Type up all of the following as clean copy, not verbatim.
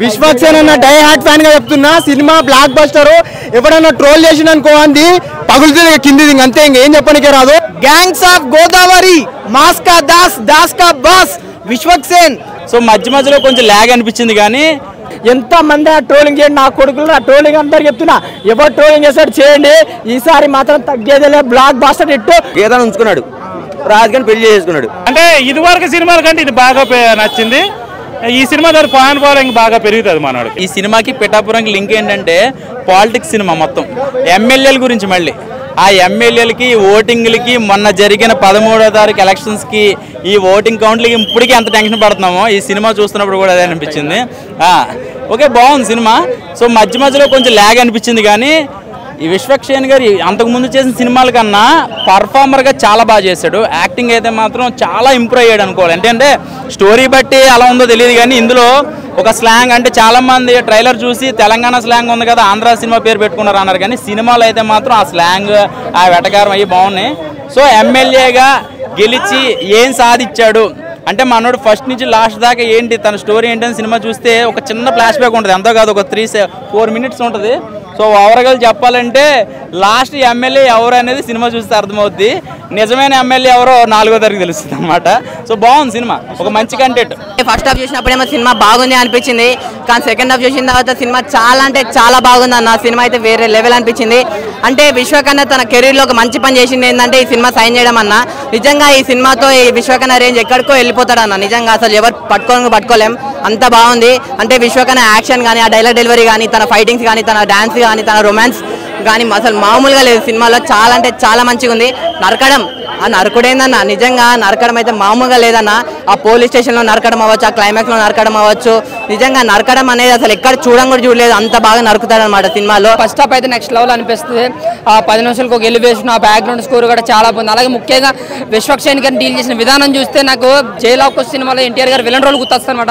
విశ్వక్సేన్ అన్న die hard fan గా చెప్తున్నా సినిమా బ్లాక్ బస్టర్ ఎవడన్నా ట్రోల్ చేసిననుకో అంది పగులుతుంది కింది అంతే ఇంకేం చెప్పనికే రాదు గ్యాంగ్స్ ఆఫ్ గోదావరి మాస్ కా దాస్ కా బాస్ విశ్వక్సేన్ సో మధ్యలో కొంచెం లాగ్ అనిపించింది కానీ ఎంత మంది ట్రోలింగ్ చేయండి నా కొడుకులు ఆ ట్రోలింగ్ అందరు చెప్తున్నా ఎవరు ట్రోలింగ్ చేస్తాడు చేయండి ఈసారి మాత్రం తగ్గేదేలే బ్లాక్ బస్టర్ ఇట్టు ఏదైనా ఉంచుకున్నాడు రాజుగాని పెళ్లి చేసుకున్నాడు అంటే ఇదివరకు సినిమాల కంటే ఇది బాగా నచ్చింది ఈ సినిమా ద్వారా ఫ్యాన్ ఫాలోయింగ్ బాగా పెరుగుతుంది మనోడు ఈ సినిమాకి పిఠాపురంకి లింక్ ఏంటంటే పాలిటిక్స్ సినిమా మొత్తం ఎమ్మెల్యేల గురించి మళ్ళీ ఆ ఎమ్మెల్యేలకి ఓటింగ్లకి మొన్న జరిగిన 13వ తారీఖు ఎలక్షన్స్కి ఈ ఓటింగ్ కౌంట్లకి ఇప్పటికీ ఎంత టెన్షన్ పడుతున్నామో ఈ సినిమా చూస్తున్నప్పుడు కూడా అదే అనిపించింది ఓకే బాగుంది సినిమా సో మధ్యలో కొంచెం లాగ్ అనిపించింది కానీ ఈ విశ్వక్సేన్ గారు అంతకుముందు చేసిన సినిమాల కన్నా పర్ఫార్మర్గా చాలా బాగా చేశాడు యాక్టింగ్ అయితే మాత్రం చాలా ఇంప్రూవ్ అయ్యాడు అనుకోవాలి అంటే స్టోరీ బట్టి అలా ఉందో తెలియదు కానీ ఇందులో ఒక స్లాంగ్ అంటే చాలామంది ట్రైలర్ చూసి తెలంగాణ స్లాంగ్ ఉంది కదా ఆంధ్ర సినిమా పేరు పెట్టుకున్నారు అన్నారు కానీ సినిమాలో అయితే మాత్రం ఆ స్లాంగ్ ఆ వెటకారం అవి బాగున్నాయి సో ఎమ్మెల్యేగా గెలిచి ఏం సాధించాడు అంటే మనోడు ఫస్ట్ నుంచి లాస్ట్ దాకా ఏంటి తన స్టోరీ ఏంటని సినిమా చూస్తే ఒక చిన్న ఫ్లాష్ బ్యాక్ ఉంటుంది ఎంతో కాదు ఒక 4 మినిట్స్ ఉంటుంది సో ఓవరాల్గా చెప్పాలంటే లాస్ట్ ఎమ్మెల్యే ఎవరు అనేది సినిమా చూస్తే అర్థమవుద్ది నిజమైన ఎమ్మెల్యే ఎవరో 4వ తరగతి తెలుస్తుంది అనమాట సో బాగుంది సినిమా ఒక మంచి కంటెంట్ ఫస్ట్ హాఫ్ చూసినప్పుడేమో సినిమా బాగుంది అనిపించింది కానీ సెకండ్ హాఫ్ చూసిన తర్వాత సినిమా చాలా అంటే చాలా బాగుంది అన్న సినిమా అయితే వేరే లెవెల్ అనిపించింది అంటే విశ్వకన్న తన కెరీర్లో ఒక మంచి పని చేసింది ఏంటంటే ఈ సినిమా సైన్ చేయడం అన్న నిజంగా ఈ సినిమాతో ఈ విశ్వకన్న రేంజ్ ఎక్కడికో వెళ్ళిపోతాడు అన్న నిజంగా అసలు ఎవరు పట్టుకోలేం అంత బాగుంది అంటే విశ్వకన్న యాక్షన్ కానీ ఆ డైలాగ్ డెలివరీ కానీ తన ఫైటింగ్స్ కానీ తన డాన్స్ కానీ తన రొమాన్స్ కానీ అసలు మామూలుగా లేదు సినిమాలో చాలా అంటే చాలా మంచిగా ఉంది నరకడం ఆ నరకుడేందన్న నిజంగా నరకడం అయితే మామూలుగా లేదన్న ఆ పోలీస్ స్టేషన్లో నరకడం అవ్వచ్చు ఆ క్లైమాక్స్లో నరకడం అవ్వచ్చు నిజంగా నరకడం అనేది అసలు ఎక్కడ కూడా చూడలేదు అంత బాగా నరుకుతాడు అనమాట సినిమాలో ఫస్ట్ హాఫ్ అయితే నెక్స్ట్ లెవెల్ అనిపిస్తుంది ఆ 10 నిమిషాలకు ఒక ఎలివేషన్ ఆ బ్యాక్గ్రౌండ్ స్కోర్ కూడా చాలా బాగుంది అలాగే ముఖ్యంగా విశ్వక్సేన్ గారిని డీల్ చేసిన విధానం చూస్తే నాకు జైల్ ఆఫ్ సినిమాలో ఎన్టీఆర్ గారు విలన్ రోల్ గుర్తొస్తుంది అనమాట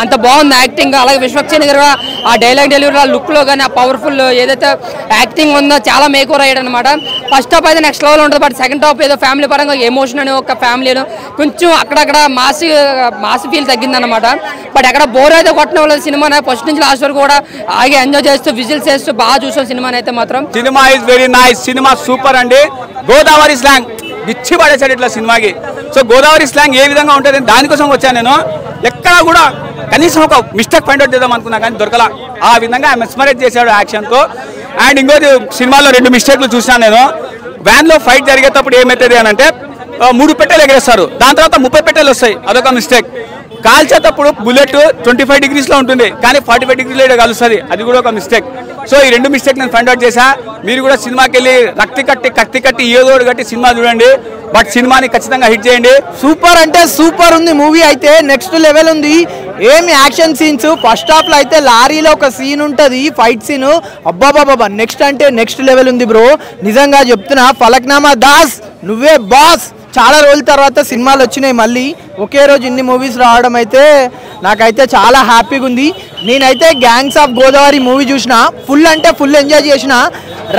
అంత బాగుంది యాక్టింగ్ అలాగే విశ్వక్సేన్ గారు ఆ డైలాగ్ డెలివరీ ఆ లుక్లో కానీ ఆ పవర్ఫుల్ ఏదైతే యాక్టింగ్ ఉందో చాలా మేకోర్ అయ్యాడు అనమాట ఫస్ట్ హాఫ్ అయితే నెక్స్ట్ లెవెల్ ఉంటుంది బట్ సెకండ్ హాఫ్ ఏదో ఫ్యామిలీ పరంగా ఎమోషన్ అని ఒక ఫ్యామిలీ కొంచెం అక్కడక్కడ మాస్ ఫీల్ తగ్గిందనమాట బట్ అక్కడ బోర్ అయితే కొట్టడం వల్ల సినిమా ఫస్ట్ నుంచి లాస్ట్ వరకు కూడా ఆగి ఎంజాయ్ చేస్తూ విజిల్స్ చేస్తూ బాగా చూసాం సినిమాని అయితే మాత్రం cinema is very nice cinema super అండి గోదావరి స్లాంగ్ ఇచ్చి పడేసాడు ఇట్లా సినిమాకి సో గోదావరి స్లాంగ్ ఏ విధంగా ఉంటుంది దానికోసం వచ్చాను నేను ఎక్కడ కూడా కనీసం ఒక మిస్టేక్ ఫైండ్ అవుట్ చేద్దాం అనుకున్నా కానీ దొరకలా ఆ విధంగా మెస్మరైజ్ చేశాడు యాక్షన్తో అండ్ ఇంకోటి సినిమాలో 2 మిస్టేక్లు చూసాను నేను వ్యాన్లో ఫైట్ జరిగేటప్పుడు ఏమవుతుంది అని అంటే 3 పెట్టెలు ఎగరేస్తారు దాని తర్వాత 30 పెట్టెలు వస్తాయి అదొక మిస్టేక్ కాల్చేటప్పుడు బుల్లెట్ 25 డిగ్రీస్లో ఉంటుంది కానీ 45 డిగ్రీలో కలుస్తుంది అది కూడా ఒక మిస్టేక్ సో ఈ 2 మిస్టేక్ నేను ఫైండ్ అవుట్ చేశా మీరు కూడా సినిమాకి వెళ్ళి కత్తి కట్టి ఏదోడు కట్టి సినిమా చూడండి బట్ సినిమాని ఖచ్చితంగా హిట్ చేయండి సూపర్ అంటే సూపర్ ఉంది మూవీ అయితే నెక్స్ట్ లెవెల్ ఉంది ఏమి యాక్షన్ సీన్స్ ఫస్ట్ హాఫ్ లో అయితే లారీలో ఒక సీన్ ఉంటుంది ఫైట్ సీన్ అబ్బాబాబా నెక్స్ట్ అంటే నెక్స్ట్ లెవెల్ ఉంది బ్రో నిజంగా చెప్తున్నా ఫలక్నామా దాస్ నువ్వే బాస్ చాలా రోజుల తర్వాత సినిమాలు వచ్చినాయి మళ్ళీ ఒకే రోజు ఇన్ని మూవీస్ రావడం అయితే నాకైతే చాలా హ్యాపీగా ఉంది నేనైతే గ్యాంగ్స్ ఆఫ్ గోదావరి మూవీ చూసిన ఫుల్ అంటే ఫుల్ ఎంజాయ్ చేసిన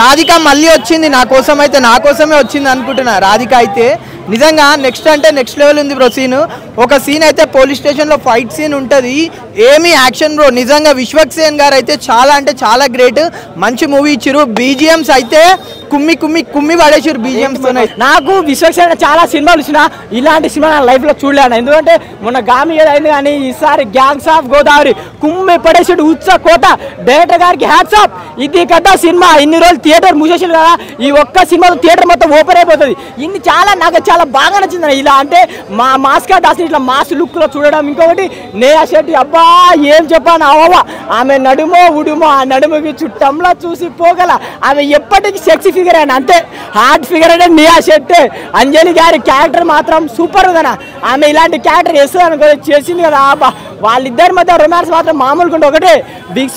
రాధిక మళ్ళీ వచ్చింది నా కోసమే వచ్చింది అనుకుంటున్నా రాధిక అయితే నిజంగా నెక్స్ట్ అంటే నెక్స్ట్ లెవెల్ ఉంది బ్రో సీన్ ఒక సీన్ అయితే పోలీస్ స్టేషన్లో ఫైట్ సీన్ ఉంటుంది ఏమి యాక్షన్ బ్రో నిజంగా విశ్వక్సేన్ గారు అయితే చాలా అంటే చాలా గ్రేట్ మంచి మూవీ ఇచ్చారు బీజిఎమ్స్ అయితే కుమ్మి పడేసారు బీజిఎమ్స్ తో నాకు విశ్వక్సేన్ చాలా సినిమాలు వచ్చిన ఇలాంటి సినిమా నా లైఫ్ లో చూడలేను ఎందుకంటే మొన్న గామి ఏదైంది కానీ ఈసారి గ్యాంగ్స్ ఆఫ్ గోదావరి కుమ్మి పడేసాడు ఉత్సా కోట డైరెక్టర్ గారికి హ్యాట్స్ ఆఫ్ ఇది కదా సినిమా ఇన్ని రోజులు థియేటర్ మూసేసారు కదా ఈ ఒక్క సినిమాలో థియేటర్ మొత్తం ఓపెన్ అయిపోతుంది ఇన్ని నాకు చాలా బాగా నచ్చింది ఇలా అంటే మాస్కా దాస్ ఇట్లా మాస్ లుక్ లో చూడడం ఇంకొకటి నేహా శెట్టి అబ్బా ఏం చెప్పాను అవ్వ ఆమె నడుమో ఉడుమో ఆ నడుముకి చుట్టంలో చూసి పోగల ఆమె ఎప్పటికీ సెక్సీ ఫిగర్ అయినా అంతే హార్ట్ ఫిగర్ అంటే నేహా శెట్టి అంజలి గారి క్యారెక్టర్ మాత్రం సూపర్ ఉందన్న ఆమె ఇలాంటి క్యారెక్టర్ చేసింది కదా అబ్బా వాళ్ళిద్దరి మధ్య రొమాన్స్ మాత్రం మామూలుగా ఒకటే బిగ్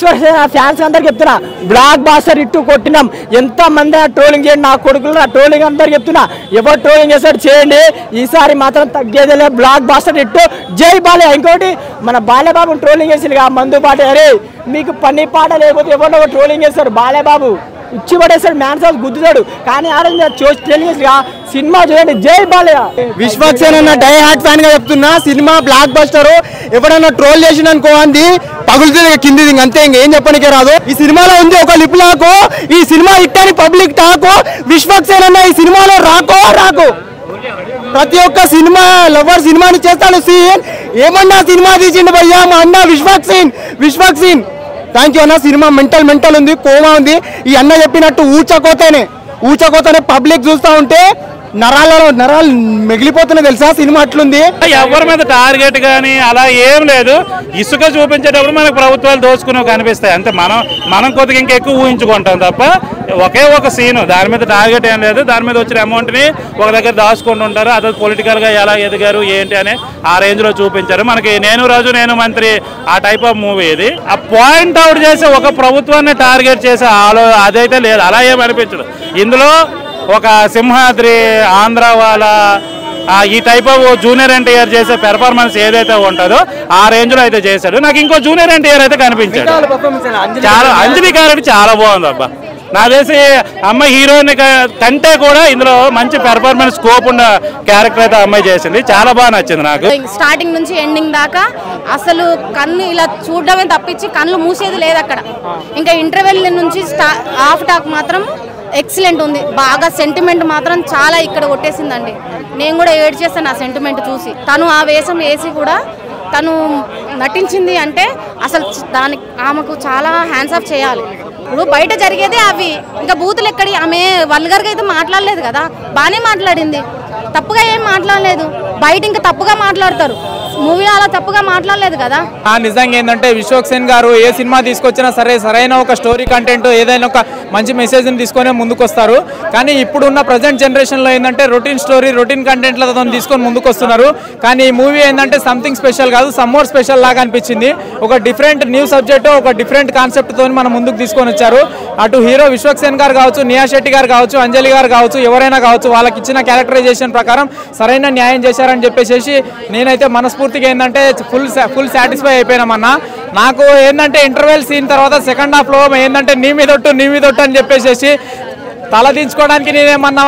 ఫ్యాన్స్ అందరికి చెప్తున్నా బ్లాక్ బాస్టర్ ఇట్టు కొట్టినాం ఎంత మంది ట్రోలింగ్ చేయండి నా కొడుకులు ట్రోలింగ్ అందరికి చెప్తున్నా ఎవరు ట్రోలింగ్ చేస్తాడు చేయండి ఈసారి మాత్రం తగ్గేదేలే బ్లాక్ బాస్టర్ ఇట్టు జై బాలయ్య ఇంకోటి మన బాలయ్యబాబు ట్రోలింగ్ చేసింది మందు పాట అరే మీకు పని పాట లేకపోతే ఎవరినో ట్రోలింగ్ చేస్తారు బాలయ్యబాబు ఇచ్చి పడేస్తాడు, మ్యాన్స్ హౌస్ గుద్దుతాడు. కానీ సినిమా చూడండి, జై బాలయ్య. విశ్వక్సేన్ అన్న డై హార్ట్ ఫ్యాన్ గా చెప్తున్నా, సినిమా బ్లాక్ బస్టర్. ఎవడన్నా ట్రోల్ చేసిన అనుకో అంది పగులుతుంది కింది, అంతే, ఇంకేం చెప్పనికే రాదు. ఈ సినిమాలో ఉంది ఒక లిప్ లాకు, ఈ సినిమా హిట్ అని పబ్లిక్ టాకు. విశ్వక్సేన్ అన్న ఈ సినిమాలో రాకు ప్రతి ఒక్క సినిమా లవర్ సినిమాని చేస్తాడు. సీన్ ఏమన్నా సినిమా తీసిండు భయ్యా మా అన్న విశ్వక్సేన్. థ్యాంక్ యూ అన్న. సినిమా మెంటల్ ఉంది, కోమా ఉంది. ఈ అన్న చెప్పినట్టు ఊచకోతనే పబ్లిక్ చూస్తూ ఉంటే నరాలు మిగిలిపోతున్నాయి తెలుసా. సినిమా అట్లుంది. ఎవరి మీద టార్గెట్ కానీ అలా ఏం లేదు. ఇసుక చూపించేటప్పుడు మనకు ప్రభుత్వాలు దోచుకునే కనిపిస్తాయి అంతే. మనం కొద్దిగా ఇంకా ఎక్కువ ఊహించుకుంటాం తప్ప ఒకే ఒక సీను, దాని మీద టార్గెట్ ఏం లేదు. దాని మీద వచ్చిన అమౌంట్ని ఒక దగ్గర దాచుకుంటూ ఉంటారు. అదే పొలిటికల్గా ఎలా ఎదిగారు ఏంటి అని ఆ రేంజ్లో చూపించారు మనకి. నేను రాజు నేను మంత్రి ఆ టైప్ ఆఫ్ మూవీ ఇది. ఆ పాయింట్ అవుట్ చేసి ఒక ప్రభుత్వాన్ని టార్గెట్ చేసే అదైతే లేదు, అలా ఏం అనిపించదు. ఇందులో ఒక సింహాద్రి, ఆంధ్ర వాళ్ళ ఈ టైప్ ఆఫ్ జూనియర్ ఎన్టీఆర్ చేసే పెర్ఫార్మెన్స్ ఏదైతే ఉంటుందో ఆ రేంజ్ లో అయితే చేశాడు. నాకు ఇంకో జూనియర్ ఎన్టీఆర్ అయితే కనిపించాడు. చాలా అంజలి క్యారెక్టర్ చాలా బాగుంది అబ్బా. నా తెలిసి అమ్మాయి హీరోయిన్ కంటే కూడా ఇందులో మంచి పెర్ఫార్మెన్స్ స్కోప్ ఉన్న క్యారెక్టర్ అయితే అమ్మాయి చేసింది. చాలా బాగా నచ్చింది నాకు. స్టార్టింగ్ నుంచి ఎండింగ్ దాకా అసలు కన్ను ఇలా చూడడమే తప్పించి కళ్ళు మూసేది లేదు అక్కడ. ఇంకా ఇంటర్వెల్ నుంచి హాఫ్ టాక్ మాత్రం ఎక్సలెంట్ ఉంది. బాగా సెంటిమెంట్ మాత్రం చాలా ఇక్కడ కొట్టేసిందండి. నేను కూడా ఏడ్చేస్తాను ఆ సెంటిమెంట్ చూసి. తను ఆ వేషం వేసి కూడా తను నటించింది అంటే అసలు దానికి ఆమెకు చాలా హ్యాండ్స్ ఆఫ్ చేయాలి. ఇప్పుడు బయట జరిగేదే అవి, ఇంకా బూతులు ఎక్కడి. ఆమె వల్గర్గా అయితే మాట్లాడలేదు కదా, బాగానే మాట్లాడింది, తప్పుగా ఏం మాట్లాడలేదు. బయట ఇంకా తప్పుగా మాట్లాడతారు, మూవీలో అలా తప్పుగా మాట్లాడలేదు కదా. నిజంగా ఏంటంటే విశ్వక్సేన్ గారు ఏ సినిమా తీసుకొచ్చినా సరే సరైన ఒక స్టోరీ కంటెంట్ ఏదైనా ఒక మంచి మెసేజ్ని తీసుకొని ముందుకు వస్తారు. కానీ ఇప్పుడున్న ప్రజెంట్ జనరేషన్లో ఏంటంటే రొటీన్ స్టోరీ రొటీన్ కంటెంట్లతో తీసుకొని ముందుకు వస్తున్నారు. కానీ ఈ మూవీ ఏంటంటే సంథింగ్ స్పెషల్ కాదు, సమ్మోర్ స్పెషల్ లాగా అనిపించింది. ఒక డిఫరెంట్ న్యూ సబ్జెక్ట్, ఒక డిఫరెంట్ కాన్సెప్ట్తో మనం ముందుకు తీసుకొని వచ్చారు. అటు హీరో విశ్వక్సేన్ గారు కావచ్చు, నియా శెట్టి గారు కావచ్చు, అంజలి గారు కావచ్చు, ఎవరైనా కావచ్చు, వాళ్ళకి ఇచ్చిన క్యారెక్టరైజేషన్ ప్రకారం సరైన న్యాయం చేశారని చెప్పేసి నేనైతే మనస్ఫూర్తిగా ఏంటంటే ఫుల్ సాటిస్ఫై అయిపోయినామన్నా. నాకు ఏంటంటే ఇంటర్వెల్ సీన్ తర్వాత సెకండ్ హాఫ్లో ఏంటంటే నీ మీదొట్టు అని చెప్పేసి తల దించుకోవడానికి నేనేమన్నా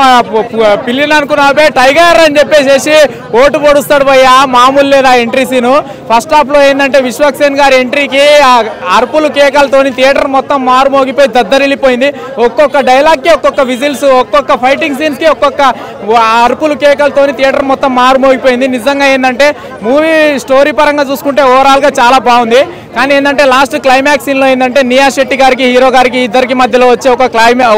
పిల్లిని అనుకున్నావే టైగర్ అని చెప్పేసి ఓటు పొడుస్తాడు భయ్యా, మామూలు లేదా ఎంట్రీ సీను. ఫస్ట్ హాఫ్లో ఏంటంటే విశ్వక్సేన్ గారి ఎంట్రీకి అరుపులు కేకలతోని థియేటర్ మొత్తం మారుమోగిపోయి దద్దరిల్లిపోయింది. ఒక్కొక్క డైలాగ్కి ఒక్కొక్క విజిల్స్, ఒక్కొక్క ఫైటింగ్ సీన్స్కి ఒక్కొక్క అరుపులు కేకలతోని థియేటర్ మొత్తం మారుమోగిపోయింది. నిజంగా ఏంటంటే మూవీ స్టోరీ పరంగా చూసుకుంటే ఓవరాల్గా చాలా బాగుంది. కానీ ఏంటంటే లాస్ట్ క్లైమాక్స్ సీన్లో ఏంటంటే నియా శెట్టి గారికి హీరో గారికి ఇద్దరికి మధ్యలో వచ్చే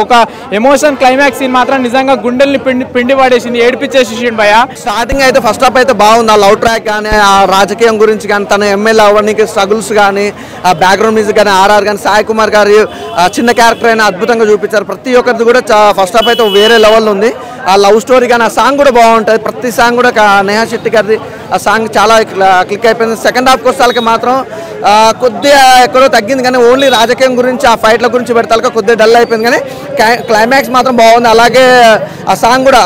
ఒక ఎమోషన్ క్లైమాక్స్ సీన్ మాత్రం నిజంగా గుండెల్ని పిండి పడేసింది, ఏడిపించేసింది భయ్యా. స్టార్టింగ్ అయితే ఫస్ట్ హాఫ్ అయితే బాగుంది. ఆ లవ్ ట్రాక్ కానీ, ఆ రాజకీయం గురించి కానీ, తన ఎమ్మెల్యే అవ్వడానికి స్ట్రగుల్స్ కానీ, ఆ బ్యాక్గ్రౌండ్ మ్యూజిక్ కానీ, ఆర్ఆర్ కానీ, సాయి కుమార్ గారి చిన్న క్యారెక్టర్ అయినా అద్భుతంగా చూపించారు. ప్రతి ఒక్కరిది కూడా ఫస్ట్ హాఫ్ అయితే వేరే లెవెల్ ఉంది. ఆ లవ్ స్టోరీ కానీ, ఆ సాంగ్ కూడా బాగుంటుంది. ప్రతి సాంగ్ కూడా నేహా శెట్టి గారిది ఆ సాంగ్ చాలా క్లిక్ అయిపోయింది. సెకండ్ హాఫ్కి వస్తే మాత్రం కొద్దిగా ఎక్కడో తగ్గింది, కానీ ఓన్లీ రాజకీయం గురించి ఆ ఫైట్ల గురించి పెడతాక కొద్దిగా డల్ అయిపోయింది. కానీ క్లైమాక్స్ మాత్రం బాగుంది. అలాగే ఆ సాంగ్ కూడా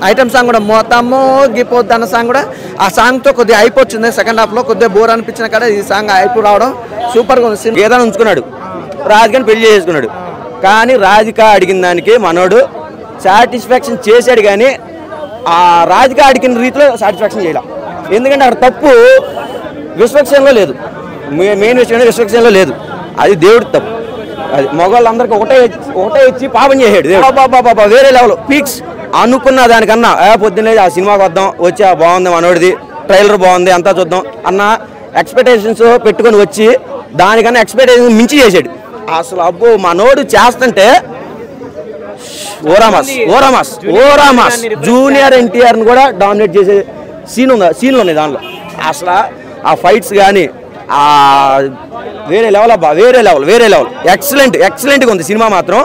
ఐటమ్ సాంగ్ కూడా మోతమ్మో గిపోద్ది అన్న సాంగ్ కూడా ఆ సాంగ్తో కొద్దిగా అయిపోయింది. సెకండ్ హాఫ్లో కొద్దిగా బోర్ అనిపించిన కాడ ఈ సాంగ్ అయిపో రావడం సూపర్గా ఉంది. ఏదైనా ఉంచుకున్నాడు, రాధికని పెళ్లి చేసుకున్నాడు. కానీ రాధిక అడిగిన దానికి మనోడు సాటిస్ఫాక్షన్ చేశాడు, కానీ ఆ రాధిక అడిగిన రీతిలో సాటిస్ఫాక్షన్ చేయలేం. ఎందుకంటే అక్కడ తప్పు విశ్వక్సేన్లో లేదు, మెయిన్ విషయం విశ్వక్సేన్లో లేదు, అది దేవుడి తప్పు. అది మగవాళ్ళందరికీ ఒకటే ఇచ్చి పాపం చేసాడు దేవుడు. వేరే లెవెల్ పీక్స్ అనుకున్న దానికన్నా పొద్దున్నే ఆ సినిమాకి వద్దాం, వచ్చి బాగుంది మనోడిది, ట్రైలర్ బాగుంది, అంతా చూద్దాం అన్న ఎక్స్పెక్టేషన్స్ పెట్టుకొని వచ్చి దానికన్నా ఎక్స్పెక్టేషన్స్ మించి చేసాడు. అసలు అబ్బో మనోడు చేస్తుంటే ఓరామాస్ జూనియర్ ఎన్టీఆర్ని కూడా డామినేట్ చేసే సీన్లు ఉన్నాయి దానిలో. అసలు ఆ ఫైట్స్ కానీ వేరే లెవెల్ ఎక్సలెంట్గా ఉంది సినిమా మాత్రం.